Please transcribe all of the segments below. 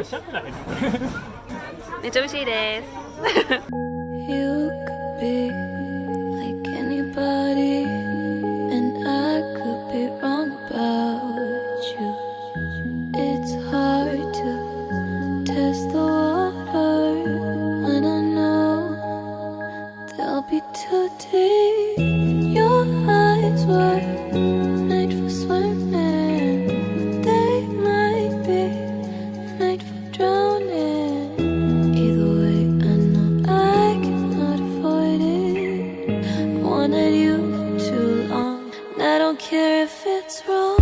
めっちゃ美味しいです。You could be like anybody, and I could be wrong about you. It's hard to test the water when I know they'll be too deep. Your eyes were made for swimming, they might be made for drowning. Either way, I know I cannot avoid it. I wanted you for too long, and I don't care if it's wrong.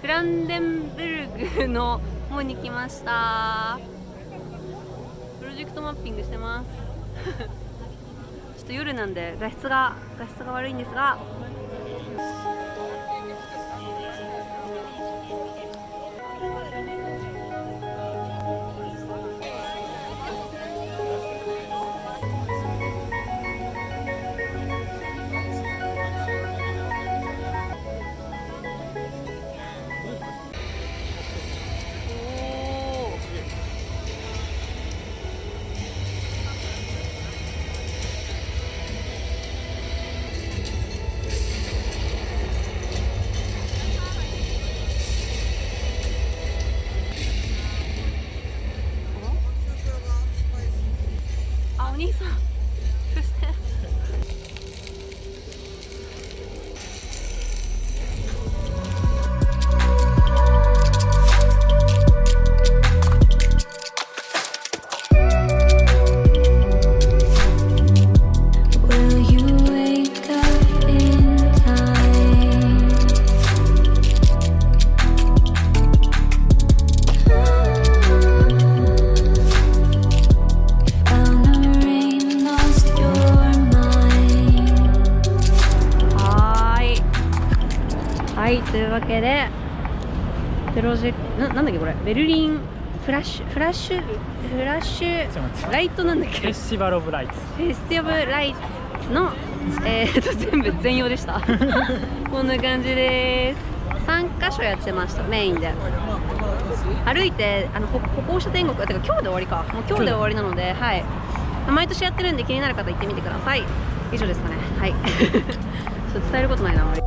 ブランデンブルグの方に来ました。プロジェクトマッピングしてますちょっと夜なんで画質が悪いんですが、お兄さん、そしてはい、というわけでプロジェクトなんだっけこれ、ベルリンフラッシュライトなんだっけ、フェスティバルオブライツ、フェスティバルライツの、全部全容でしたこんな感じです。3カ所やってました、メインで。歩いて歩行者天国、てか今日で終わりか、もう今日で終わりなので、はい、毎年やってるんで気になる方行ってみてください。以上ですかね。はいちょっと伝えることないなあんまり。